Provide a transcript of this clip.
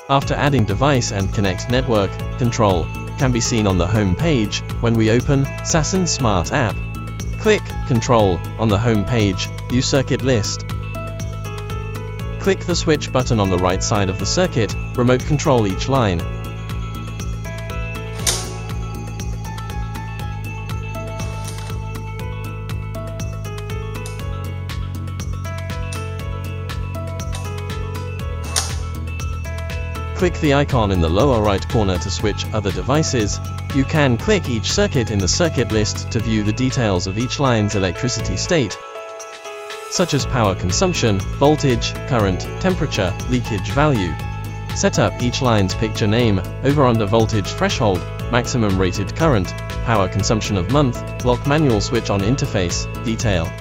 After adding device and connect network, control can be seen on the home page when we open Sassin Smart app. Click Control on the home page, View Circuit List. Click the switch button on the right side of the circuit, remote control each line. Click the icon in the lower right corner to switch other devices. You can click each circuit in the circuit list to view the details of each line's electricity state, such as power consumption, voltage, current, temperature, leakage value. Set up each line's picture name, over/under voltage threshold, maximum rated current, power consumption of month, lock manual switch on interface, detail.